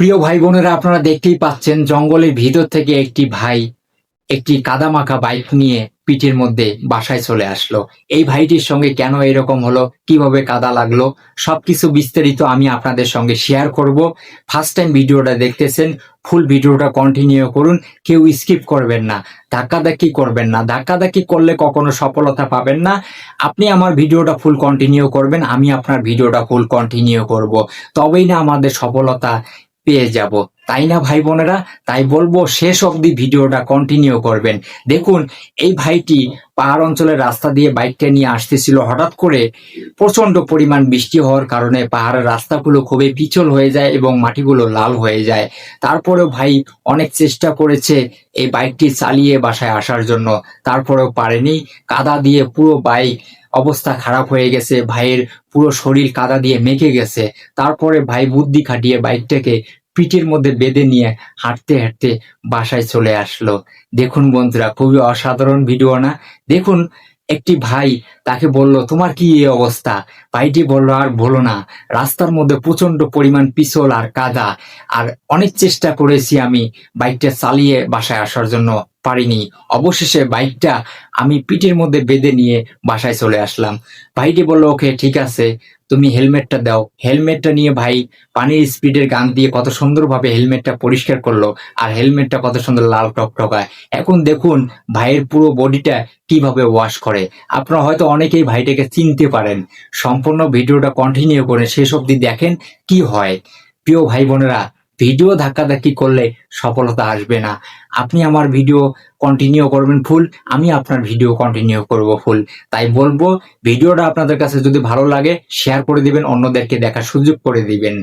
প্রিয় ভাই বোনেরা, আপনারা দেখতেই পাচ্ছেন জঙ্গলের ভিতর থেকে একটি ভাই একটি কাদামাখা বাইক নিয়ে পিঠের মধ্যে বাসায় চলে আসলো। এই ভাইটির সঙ্গে কেন এরকম হলো, কিভাবে কাদা লাগলো, সবকিছু বিস্তারিত আমি আপনাদের সঙ্গে শেয়ার করব। ফার্স্ট টাইম ভিডিওটা দেখতেছেন, ফুল ভিডিওটা কন্টিনিউ করুন, কেউ স্কিপ করবেন না, ধাক্কাধাক্কি করবেন না। ধাক্কাধাক্কি করলে কখনো সফলতা পাবেন না। আপনি আমার ভিডিওটা ফুল কন্টিনিউ করবেন, আমি আপনার ভিডিওটা ফুল কন্টিনিউ করব, তবেই না আমাদের সফলতা পেয়ে যাব, তাই না ভাই বোনেরা? তাই বলবো শেষ অবধি ভিডিওটা কন্টিনিউ করবেন। দেখুন, এই ভাইটি পাহাড় অঞ্চলের রাস্তা দিয়ে বাইকটা নিয়ে আসতেছিল। হঠাৎ করে প্রচন্ড পরিমাণ বৃষ্টি হওয়ার কারণে পাহাড়ের রাস্তাগুলো খুবই পিছল হয়ে যায় এবং মাটিগুলো লাল হয়ে যায়। তারপরেও ভাই অনেক চেষ্টা করেছে এই বাইকটি চালিয়ে বাসায় আসার জন্য, তারপরেও পারেনি। কাদা দিয়ে পুরো বাইক অবস্থা খারাপ হয়ে গেছে, ভাইয়ের পুরো শরীর কাদা দিয়ে মেখে গেছে। তারপরে ভাই বুদ্ধি খাটিয়ে বাইকটাকে পিঠের মধ্যে বেঁধে নিয়ে হাঁটতে হাঁটতে বাসায় চলে আসলো। দেখুন বন্ধুরা, খুবই অসাধারণ ভিডিও না? দেখুন, একটি ভাই তাকে বলল, তোমার কি এই অবস্থা? ভাইটি বলল, আর বলো না, রাস্তার মধ্যে প্রচন্ড পরিমাণ পিছল আর কাদা, আর অনেক চেষ্টা করেছি আমি বাইকটা চালিয়ে বাসায় আসার জন্য, পারিনি। অবশেষে বাইকটা আমি পিঠের মধ্যে বেঁধে নিয়ে বাসায় চলে আসলাম। ভাইটি বলল, ওকে ঠিক আছে, তুমি হেলমেটটা দাও। হেলমেটটা নিয়ে ভাই পানির স্পিডের গান দিয়ে কত সুন্দরভাবে হেলমেটটা পরিষ্কার করলো, আর হেলমেটটা কত সুন্দর লাল টকটকায়। এখন দেখুন ভাইয়ের পুরো বডিটা কিভাবে ওয়াশ করে। আপনারা হয়তো অনেকেই ভাইটাকে চিনতে পারেন। সম্পূর্ণ ভিডিওটা কন্টিনিউ করে শেষ অবধি দেখেন কি হয়। প্রিয় ভাই বোনেরা, ভিডিও ধাক্কাধাক্কি করলে সফলতা আসবে না। আপনি আমার ভিডিও কন্টিনিউ করবেন ফুল, আমি আপনার ভিডিও কন্টিনিউ করব ফুল। তাই বলবো, ভিডিওটা আপনাদের কাছে যদি ভালো লাগে শেয়ার করে দিবেন, অন্যদেরকে দেখার সুযোগ করে দিবেন।